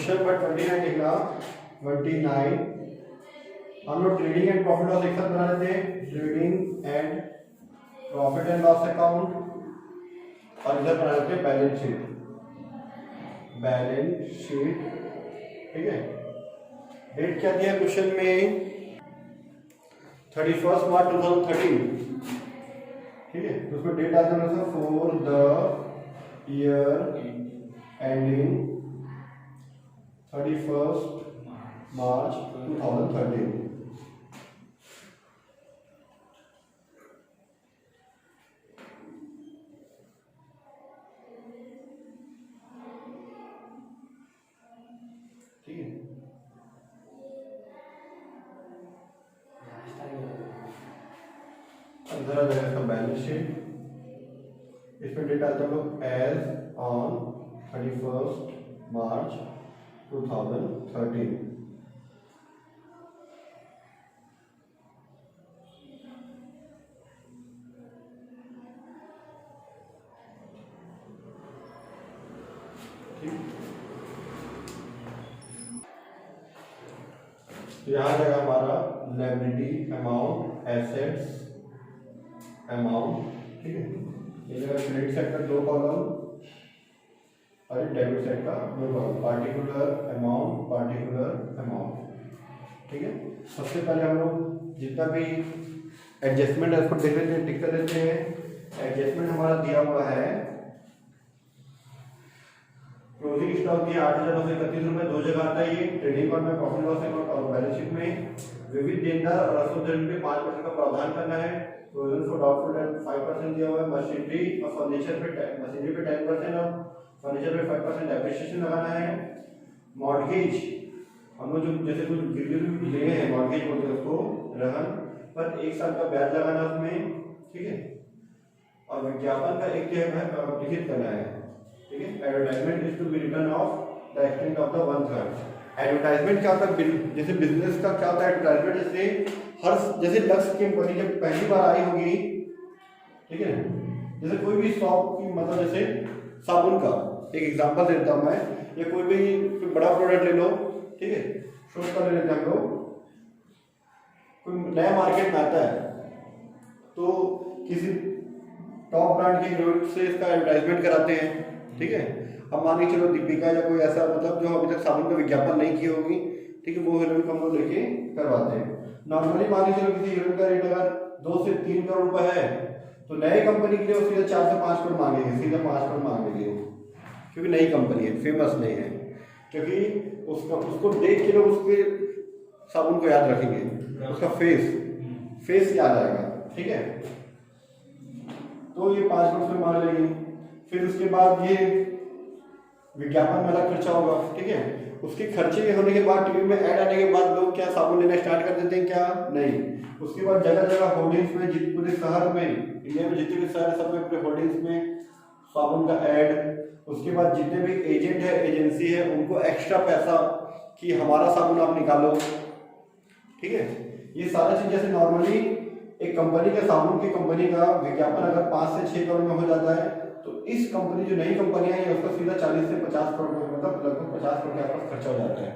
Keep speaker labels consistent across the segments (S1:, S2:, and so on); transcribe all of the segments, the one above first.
S1: Question पर 29 लिखना। 29 हम लोग ट्रेडिंग एंड प्रॉफिट लॉस एक साथ बना लेते हैं। Trading and profit and loss account और इधर बना लेते हैं बैलेंस शीट। बैलेंस शीट ठीक है। डेट क्या दिया क्वेश्चन में 31 मार्च 2013 ठीक है। तो उसमें डेट आता है फॉर द ईयर एंडिंग 31 मार्च 2013। ठीक है। इधर आ जाएगा इसका बैलेंस शीट। इसमें डेट आता है लोग एज ऑन 31 मार्च 2013। तो यहाँ जाएगा हमारा लायबिलिटी अमाउंट, एसेट्स अमाउंट ठीक है। ये जगह क्रेडिट साइड का 2 कॉलम और डेबिट साइड का 2 कॉलम। पार्टिकुलर अमाउंट ठीक है। सबसे पहले हम लोग जितना भी एडजस्टमेंट है उसको देख लेते हैं, टिक कर लेते हैं। एडजस्टमेंट हमारा दिया हुआ है क्लोजिंग स्टॉक दिया 8,931 रुपए, 2 जगह आता है ये ट्रेडिंग अकाउंट में, प्रॉफिट लॉस अकाउंट और बैलेंस शीट में। विविध देनदार और अशुद्ध ऋण पे 5% का प्रावधान करना है। प्रोविजन फॉर डाउटफुल डेट 5% दिया हुआ है। मशीनरी और फर्नीचर पे 10% और फर्नीचर पे 5% डेप्रिसिएशन लगाना है। मॉर्गेज हम लोग जो जैसे कुछ गिरवी लिए हैं मॉर्गेज बोलते हैं उसको, रहन पर 1 साल का ब्याज लगाना उसमें ठीक है। और विज्ञापन का एक जो है लिखित करना है ठीक है। Advertisement is to be return of the extent of the 1/3। Advertisement क्या होता है, जैसे बिजनेस का क्या होता है एडवर्टाइजमेंट, जैसे लक्ष्य कंपनी जब पहली बार आई होगी ठीक है। जैसे कोई भी शॉप की मतलब जैसे साबुन का एक एग्जांपल देता हूं मैं, या कोई भी बड़ा प्रोडक्ट ले लो ठीक है। शॉप का ले लेते हैं हम लोग, कोई नया मार्केट में आता है तो किसी टॉप ब्रांड के हीरो से इसका एडवर्टाइजमेंट कराते हैं ठीक है। अब मान के चलो दीपिका या कोई ऐसा मतलब जो अभी तक साबुन का विज्ञापन नहीं की होगी ठीक है, वो हीरोइन को हम लोग लेके करवाते हैं। नॉर्मली मान के चलो किसी हीरोइन का रेट अगर 2 से 3 करोड़ रुपए है तो नई कंपनी के लिए वो सीधा 4 से 5 करोड़ मांगेंगे, सीधा 5 करोड़ मांगेंगे क्योंकि नई कंपनी है, फेमस नहीं है। क्योंकि उसको देख के लोग उसके साबुन को याद रखेंगे, उसका फेस याद आएगा ठीक है। तो ये 5 करोड़ से मांग लेंगे। फिर उसके बाद ये विज्ञापन में अलग खर्चा होगा ठीक है। उसके खर्चे के होने के बाद टीवी में ऐड आने के बाद लोग क्या साबुन लेना स्टार्ट कर देते हैं क्या, नहीं। उसके बाद जगह जगह होर्डिंग्स में पूरे शहर में, इंडिया में जितने भी शहर सब में पूरे होर्डिंग्स में साबुन का ऐड। उसके बाद जितने भी एजेंट है एजेंसी है उनको एक्स्ट्रा पैसा कि हमारा साबुन आप निकालो ठीक है। ये सारा चीज जैसे नॉर्मली एक कंपनी का साबुन की कंपनी का विज्ञापन अगर 5 से 6 करोड़ में हो जाता है तो इस कंपनी जो नई कंपनी है उसका सीधा 40 से 50 करोड़ मतलब लगभग 50 करोड़ के आसपास खर्चा हो जाता है।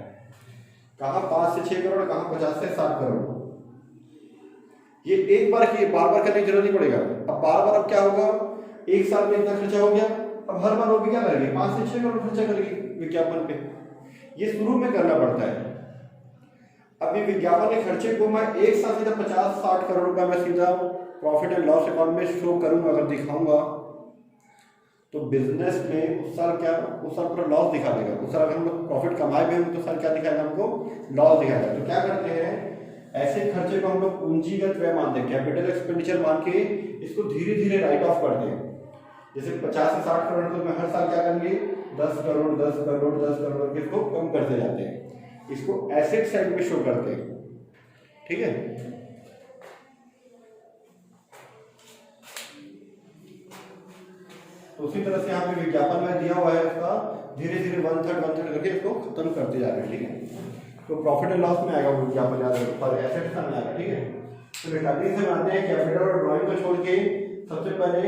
S1: कहाँ 5 से 6 करोड़, कहाँ 50 से 60 करोड़। ये एक बार की बार बार करने की जरूरत नहीं पड़ेगा। अब बार बार अब क्या होगा, 1 साल में इतना खर्चा हो गया, अब हर बार वो भी क्या करेंगे 5 से 6 करोड़ खर्चा करेगी विज्ञापन पे। ये शुरू में करना पड़ता है। अभी विज्ञापन के खर्चे को मैं एक साथ सीधा 50-60 करोड़ रुपए मैं सीधा प्रॉफिट एंड लॉस अकाउंट में शो करूंगा, अगर दिखाऊंगा तो बिजनेस में उस साल पूरा लॉस दिखा देगा। उस साल अगर हम लोग प्रॉफिट कमाए भी होंगे तो साल क्या दिखाएगा हमको, लॉस दिखाएगा। तो क्या करते हैं, ऐसे खर्चे को हम लोग पूंजीगत व्यय मानते हैं, कैपिटल एक्सपेंडिचर मान के इसको धीरे धीरे राइट ऑफ करते हैं। जैसे 50 से 60 करोड़ तो मैं हर साल क्या करेंगे 10 करोड़ 10 करोड़ 10 करोड़ करके इसको कम करते जाते हैं। इसको एसेट साइड में शो करते हैं ठीक है। तो उसी तरह से यहाँ पे विज्ञापन में दिया हुआ है उसका धीरे धीरे 1/3 करके इसको खत्म करते जा रहे हैं ठीक है। तो प्रॉफिट एंड लॉस में आएगा वो विज्ञापन पर एसेट्स में आएगा ठीक है। तो स्टार्टिंग से बनाते हैं कैपिटल और ड्राइंग को छोड़ के सबसे पहले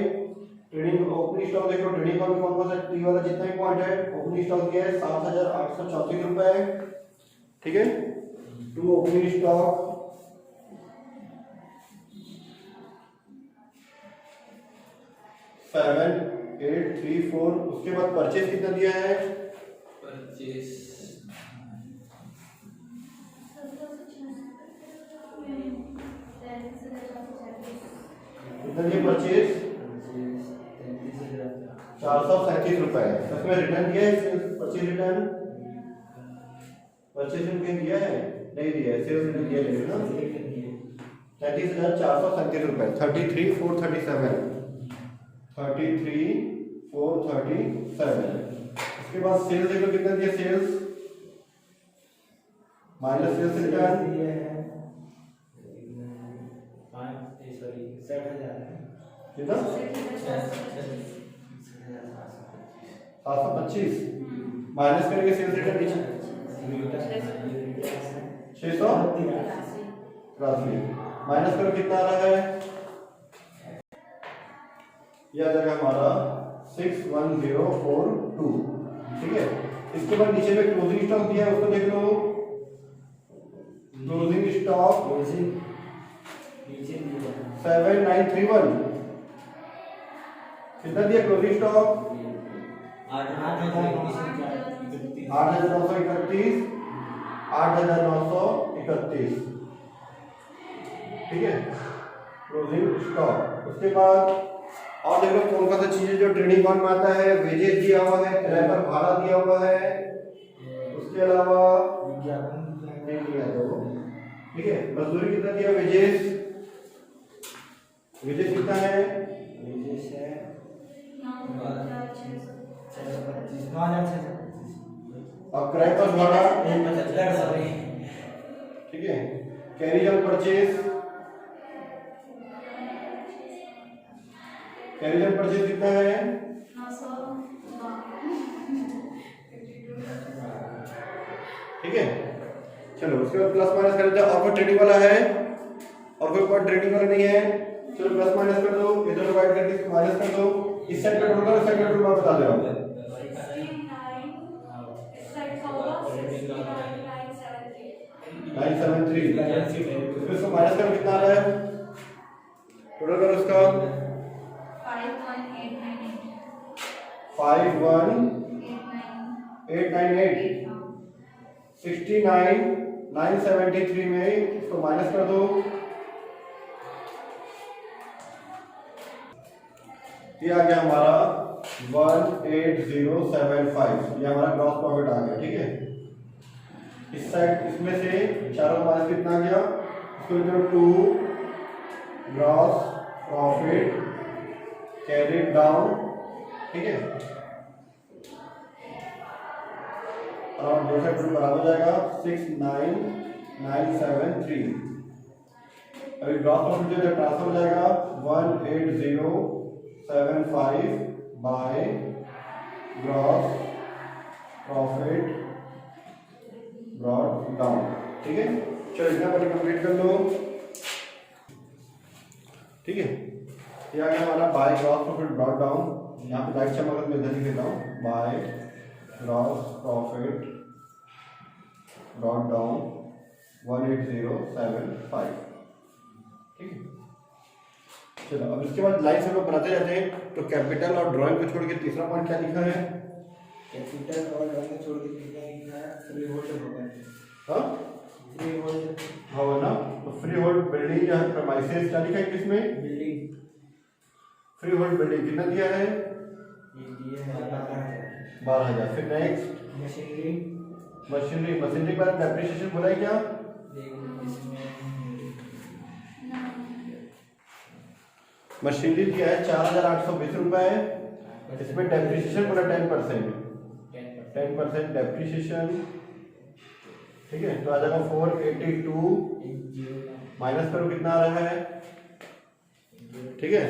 S1: ट्रेडिंग ओपनिंग स्टॉक देखो, ट्रेडिंग में कौन कौन सा टी वाला जितना भी पॉइंट है, ओपनिंग स्टॉक दिया है 7834 रुपए, ठीक है। To opening stock 7834। उसके बाद परचेज कितना दिया है,
S2: परचेस
S1: कितना दिया परचेज 437 रुपए। इसमें रिटर्न दिया है, परचेज रिटर्न, परचेज रिटर्न दिया है नहीं दिया है, सेल्स रिटर्न दिया है ना 33,437 रुपए, 33,437, 33,437। उसके बाद सेल्स देखो कितना दिया, सेल्स माइनस सेल्स रिटर्न कितना 725 माइनस करेंगे सेल्स रिटर्न 683 माइनस करो कितना आ रहा है, यह आ जाएगा हमारा 61042, ठीक है। इसके बाद नीचे में क्लोजिंग स्टॉक दिया है, उसको देख लो, क्लोजिंग स्टॉक 7931 कितना दिया क्लोजिंग स्टॉक 8,931, 8,931, ठीक है क्लोजिंग स्टॉक। उसके बाद और देखो कौन कौन सा चीजें जो ट्रेडिंग अकाउंट में आता है, वेजेस दिया हुआ है, किराए पर भाड़ा दिया हुआ है, उसके अलावा ठीक है मजदूरी कितना दिया, वेजेस कितना है, और किराए पर भाड़ा, ठीक है। Carriage on purchase, carriage on purchase कितना है, ठीक है। चलो उसके बाद प्लस माइनस कर देते हैं। और कोई ट्रेडिंग वाला है, और कोई ट्रेडिंग वाला नहीं है, चलो प्लस माइनस कर दो, इधर डिवाइड करके इसको माइनस कर दो, इस साइड पे टोटल, इस साइड पे टोटल बता दे रहा हूं 973। इसको माइनस करो कितना आ रहा है, टोटल करो इसका 51898, 69,973 में इसको माइनस कर दो, ये आ गया हमारा 18075, ये हमारा ग्रॉस प्रॉफिट आ गया, ठीक है। इस साइड इसमें से चारों का माइनस कितना आ गया, इसको लिखो 2 ग्रॉस प्रॉफिट कैरिड डाउन, ठीक है। और दो साइड बराबर हो जाएगा 69973। अभी ग्रॉस प्रॉफिट जो है ट्रांसफर हो जाएगा 18075 by gross profit brought down, ठीक है। चलो इतना पहले कंप्लीट कर लो, ठीक है। ये आ गया हमारा by gross profit brought down, यहाँ पे लाइट चमक मैं इधर लिख देता हूँ, by gross profit brought down 18075, ठीक है। चलो अब इसके बाद लाइन से हम लोग बनाते जाते हैं। तो कैपिटल और ड्राइंग को छोड़ के तीसरा पॉइंट क्या लिखा है,
S2: कैपिटल और ड्राइंग को छोड़ के कितना लिखा है, फ्री होल्ड होगा,
S1: हाँ
S2: फ्री होल्ड,
S1: हाँ ना। तो फ्री होल्ड बिल्डिंग या प्रेमाइसेस क्या लिखा है किसमें,
S2: बिल्डिंग,
S1: फ्री होल्ड बिल्डिंग कितना दिया है,
S2: ये दिया है
S1: 12,000। फिर नेक्स्ट
S2: मशीनरी,
S1: मशीनरी पर डेप्रिसिएशन बोला है क्या,
S2: इसमें
S1: मशीनरी दिया है 4,820 रुपए, इसमें डेप्रिसिएशन बोला 10%, 10% डेप्रिसिएशन, ठीक है। तो आ जाएगा 482 माइनस करो कितना आ रहा है, ठीक है।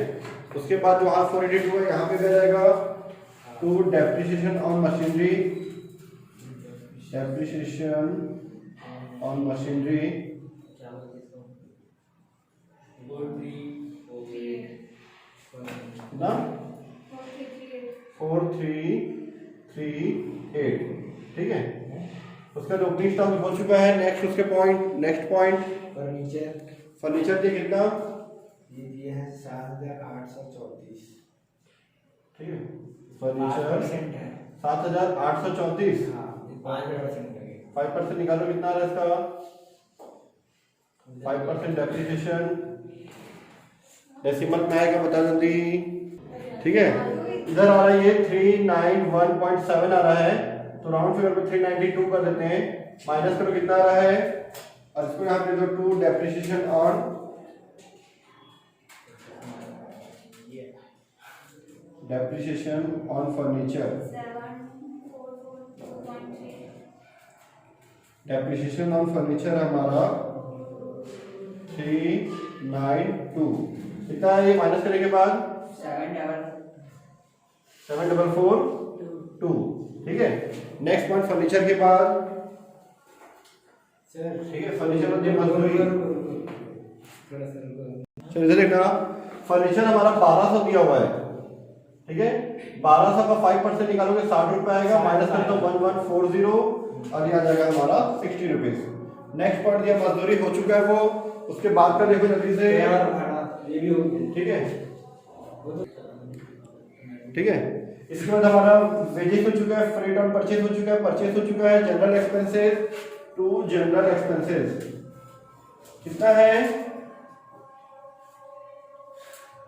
S1: उसके बाद जो वहां 482 है यहाँ पे आ जाएगा to depreciation on machinery, depreciation on machinery ना 4338, ठीक है। उसका जो ओपनिंग स्टॉक हो चुका है। नेक्स्ट उसके नेक्स्ट पॉइंट फर्नीचर दिए कितना,
S2: ये दिए हैं 7,834,
S1: ठीक है। फर्नीचर
S2: 5% है।
S1: 7,834,
S2: हाँ, 5% लगेगा।
S1: 5% निकालो, कितना आ रहा है इसका, 5% डेप्रिसिएशन डेसिमल में आएगा, बता जल्दी, ठीक है। इधर आ रहा है ये 391.7 आ रहा है, तो राउंड फिगर पे 392 कर देते हैं। माइनस करो, कितना आ रहा है, और इसको यहाँ पे दो 2 depreciation on furniture, depreciation on furniture हमारा 392, कितना है ये, माइनस करने के बाद 7,442, ठीक है। नेक्स्ट पॉइंट फर्नीचर के बाद, ठीक है, फर्नीचर में मजदूरी, चलो इधर देखना, फर्नीचर हमारा 1200 दिया हुआ है, ठीक है। 1200 का 5% निकालोगे 60 रुपए आएगा, माइनस कर दो 1140 और ये आ जाएगा हमारा 60 रुपीज। नेक्स्ट पॉइंट दिया मजदूरी हो चुका है वो, उसके बाद का देखो जल्दी से, ये भी हो गया, ठीक है, ठीक है। इसके बाद हमारा वेजेस हो चुका है, फ्रेट ऑन परचेज हो चुका है, परचेज हो चुका है, general expenses to general expenses कितना है,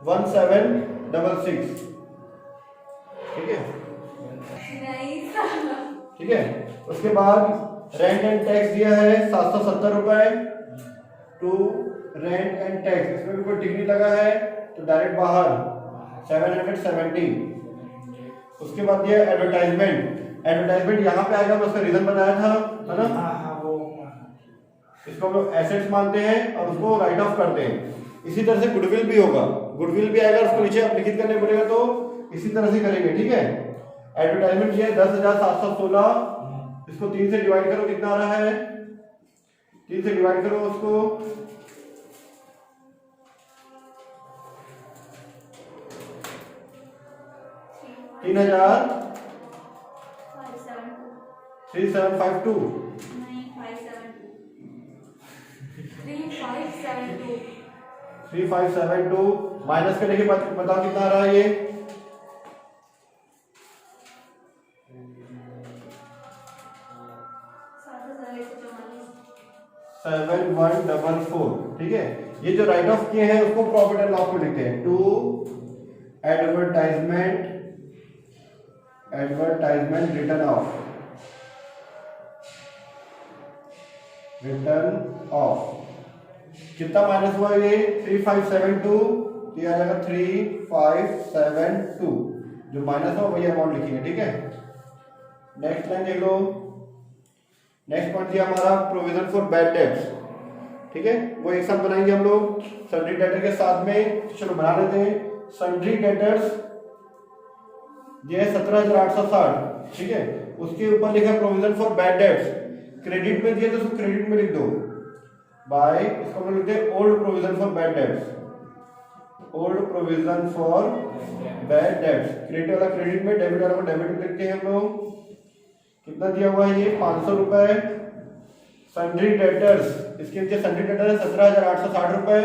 S1: 1766, ठीक है, ठीक है। उसके बाद रेंट एंड टैक्स दिया है 770 रुपए टू रेंट एंड टैक्स, इसमें भी कोई डिग्री लगा है तो डायरेक्ट बाहर 770। उसके बाद दिया एडवर्टाइजमेंट यहाँ पे आएगा, मैं उसका रीजन बताया था, है ना। इसको हम लोग एसेट्स मानते हैं और उसको राइट ऑफ करते हैं। इसी तरह से गुडविल भी होगा, गुडविल भी आएगा, उसको नीचे आप लिखित करने पड़ेगा, तो इसी तरह से करेंगे, ठीक है। एडवर्टाइजमेंट दिया 10,716, इसको 3 से डिवाइड करो, कितना आ रहा है, 3 से डिवाइड करो उसको, 3752, 3572 माइनस करने के बाद बताओ कितना आ रहा है ये, 7144, ठीक है। ये जो राइट ऑफ किए हैं उसको प्रॉफिट एंड लॉस में लिखते हैं, टू एडवर्टाइजमेंट रिटर्न ऑफ कितना माइनस हुआ ये 3572, ये आ जाएगा 3572, जो माइनस हुआ वही अमाउंट लिखेंगे, ठीक है। नेक्स्ट लाइन देख लो, नेक्स्ट पॉइंट दिया हमारा प्रोविजन फॉर बैड डेट्स, ठीक है, वो एक साथ बनाएंगे हम लोग सन्ड्री डेटर के साथ में, चलो बना लेते हैं। सन्ड्री डेटर्स ये 17,860, ठीक है, उसके ऊपर लिखा provision for bad debts, credit में दिया तो उसको क्रेडिट में लिख दो, बाय इसको हम लिखते हैं old provision for bad debts, old provision for bad debts, credit वाला क्रेडिट में, डेबिट वाला को डेबिट में लिखते हैं हम लोग। कितना दिया हुआ है ये 500 रुपए। सन्ड्री डेटर्स, इसके नीचे सन्ड्री डेटर है 17,860 रुपए,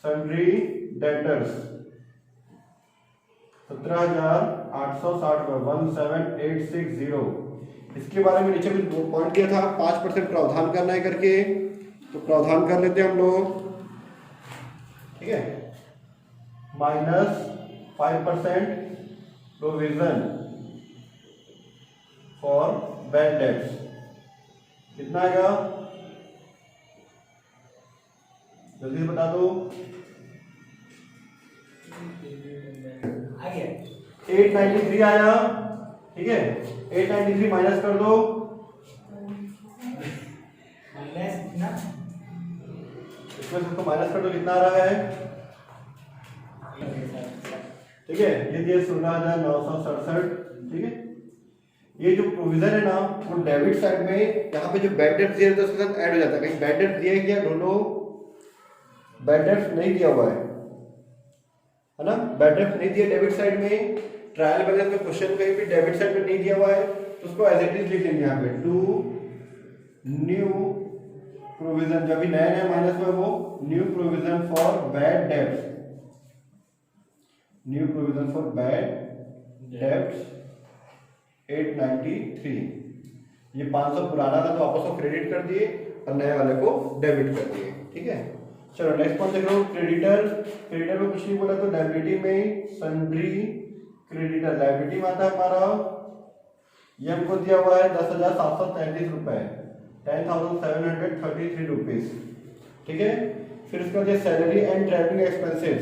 S1: सन्ड्री डेटर्स 17,860 रुपए, 17860। इसके बारे में नीचे भी पॉइंट दिया था 5% प्रावधान करना है करके, तो प्रावधान कर लेते हैं हम लोग, ठीक है, -5% प्रोविजन फॉर बैड डेट्स, कितना आएगा जल्दी से बता दो, 893 आया, ठीक है। 893 माइनस कर दो, इसमें सबको माइनस कर दो, कितना आ रहा है, ठीक है, ये दिया 16,967, ठीक है। ये जो प्रोविजन है ना वो डेबिट साइड में, यहाँ पे जो बैड डेट्स दिए तो उसके साथ ऐड हो जाता है, कहीं बैड डेट्स दिया है क्या, ढूंढो, बैड डेट्स नहीं दिया हुआ है ना, बैड डेट्स नहीं दिया डेबिट साइड में, ट्रायल बैलेंस में क्वेश्चन कहीं भी डेबिट साइड में नहीं दिया हुआ है तो उसको एज इट इज लिख लेंगे यहाँ पे टू न्यू प्रोविजन, जब भी नया नया माइनस में वो new provision for bad debts, new provision for bad debts 893। ये 500 पुराना था तो वापस को क्रेडिट कर दिए और नए वाले को डेबिट कर दिए। ठीक है, चलो नेक्स्ट पॉइंट देख लो। क्रेडिटर, क्रेडिटर में कुछ नहीं बोला तो लायबिलिटी में सन्ड्री क्रेडिटर, लायबिलिटी में आता है हमारा, ये हमको दिया हुआ है 10,733 रुपए, 10,733 रुपीज। ठीक है, फिर उसके बाद सैलरी एंड ट्रैवलिंग एक्सपेंसेस,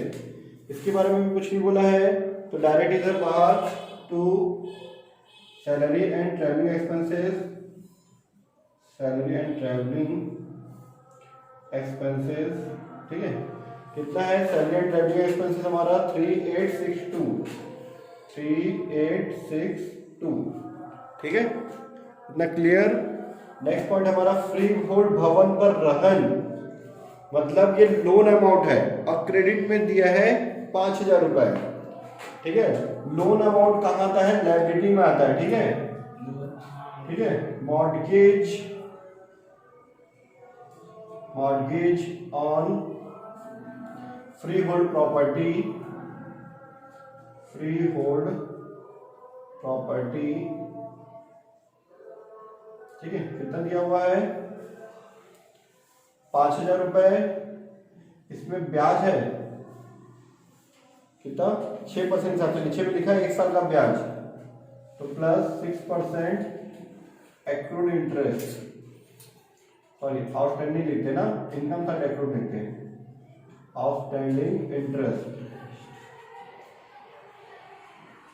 S1: इसके बारे में भी कुछ नहीं बोला है तो डायरेक्ट इधर बाहर to salary and travelling expenses, salary and travelling expenses. ठीक है, कितना है सैलरी एंड ट्रैवलिंग एक्सपेंसेस हमारा 3862, 3862। ठीक है, इतना क्लियर। नेक्स्ट पॉइंट हमारा फ्री होल्ड भवन पर रहन, मतलब ये लोन अमाउंट है और क्रेडिट में दिया है 5,000 रुपए। ठीक है, लोन अमाउंट कहाँ आता है, लायबिलिटी में आता है। ठीक है, ठीक है, mortgage, mortgage on freehold property, freehold property. ठीक है, कितना दिया हुआ है 5,000 रुपए, इसमें ब्याज है कितना 6% हिसाब से, नीचे में लिखा है 1 साल का ब्याज तो plus 6% accrued interest, sorry outstanding लिखते ना, इनकम था एक्रूड लिखते हैं, आउटस्टैंडिंग इंटरेस्ट,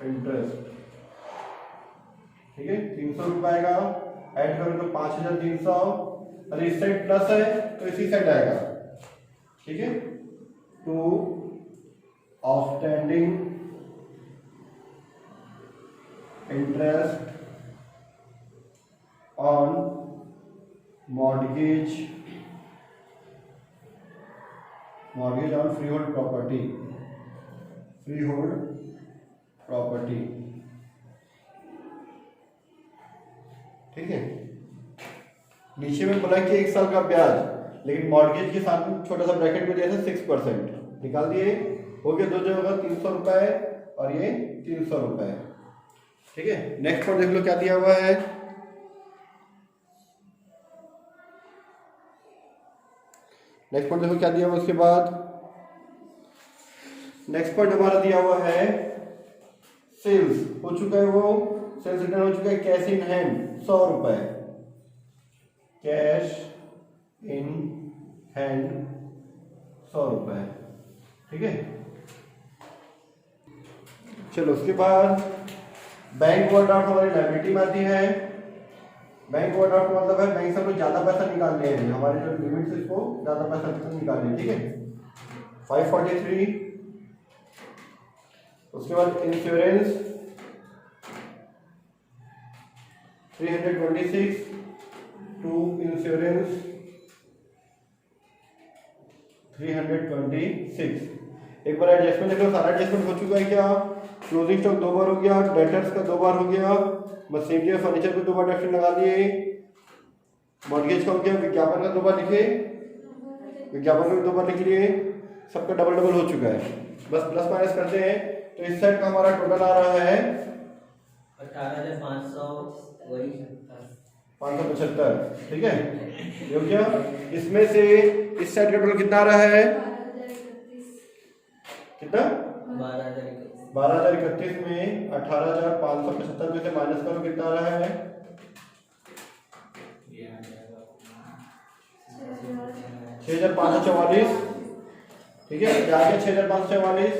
S1: इंटरेस्ट। ठीक है, 300 रुपए का ऐड करो तो 5,300, और इस साइड प्लस है तो इसी साइड आएगा। ठीक है, to outstanding interest on mortgage, mortgage on freehold property, freehold property. ठीक है, नीचे में बोला कि 1 साल का ब्याज, लेकिन मॉर्गेज के साथ में छोटा सा ब्रैकेट में दिया था 6%, निकाल दिए, हो गया दो जगह 300 रुपए और ये 300 रुपए। ठीक है, नेक्स्ट पॉइंट देख लो क्या दिया हुआ है, नेक्स्ट पॉइंट देखो क्या दिया हुआ। उसके बाद नेक्स्ट पॉइंट हमारा दिया हुआ है सेल्स, हो चुका है वो, सेल्स रिटर्न हो चुका है, कैश इन हैंड 100 रुपए, कैश इन हैंड 100 रुपए। ठीक है, चलो उसके बाद बैंक ओवरड्राफ्ट हमारी लायबिलिटी में आती है। बैंक ओवरड्राफ्ट का मतलब है बैंक से कुछ ज्यादा पैसा निकालने हैं, हमारे जो लिमिट से इसको ज्यादा पैसा निकालने हैं। ठीक है, 543। उसके बाद इंश्योरेंस 326, टू इंश्योरेंस 326। एक बार एडजस्टमेंट देख लो, सारा एडजस्टमेंट हो चुका है क्या, क्लोजिंग स्टॉक 2 बार हो गया, डेटर्स का 2 बार हो गया, मशीनरी और फर्नीचर को 2 बार डेफिनेट लगा दिए, मॉर्गेज का हो गया, विज्ञापन का 2 बार लिखे, विज्ञापन का 2 बार लिख लिए, सबका डबल डबल हो चुका है। बस प्लस माइनस करते हैं तो इस साइड का हमारा टोटल आ रहा है 18,575। ठीक है, ये हो गया। इसमें से इस साइड का टोटल कितना आ रहा है, कितना 12,031 में 18,575 में से माइनस करो कितना आ रहा है 6,544। ठीक है, आगे 6,544,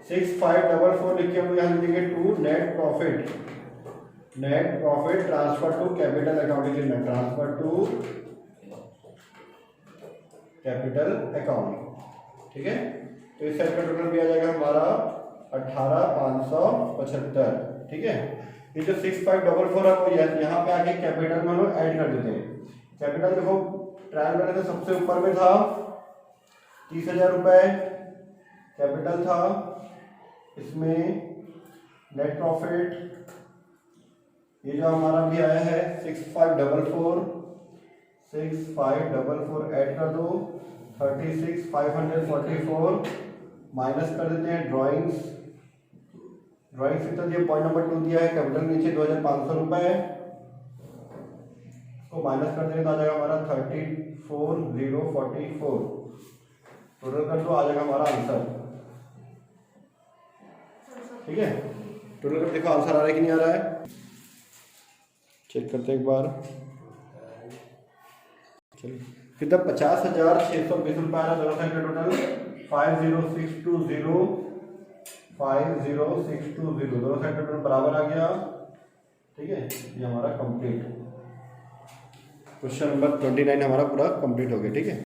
S1: 6544 लिख के हम यहाँ लिखेंगे to net profit, net profit transfer to capital account, transfer to capital account. ठीक है, तो इस साइड का टोटल भी आ जाएगा हमारा 18,575। ठीक है, ये जो 6544 है वो यहाँ पे आके कैपिटल में हम ऐड कर देते हैं। कैपिटल देखो ट्रायल बैलेंस में सबसे ऊपर में था 30,000 रुपए कैपिटल था, इसमें नेट प्रॉफिट ये जो हमारा भी आया है 6544 ऐड कर दो 36544 माइनस कर देते हैं ड्राइंग्स कितना दिया पॉइंट नंबर 2 दिया है कैपिटल नीचे 2500 रुपए इसको माइनस कर देंगे तो आ जाएगा हमारा 34044 टोटल कर दो आ जाएगा हमारा आंसर। ठीक है टोटल कर देखो आंसर आ रहा है कि नहीं आ रहा है चेक करते हैं एक बार। चलिए कितना 50,620 रुपये आ रहा है दोनों साइड का टोटल 50620 दोनों साइड का टोटल बराबर आ गया। ठीक है ये हमारा कंप्लीट क्वेश्चन नंबर 29 हमारा पूरा कंप्लीट हो गया। ठीक है।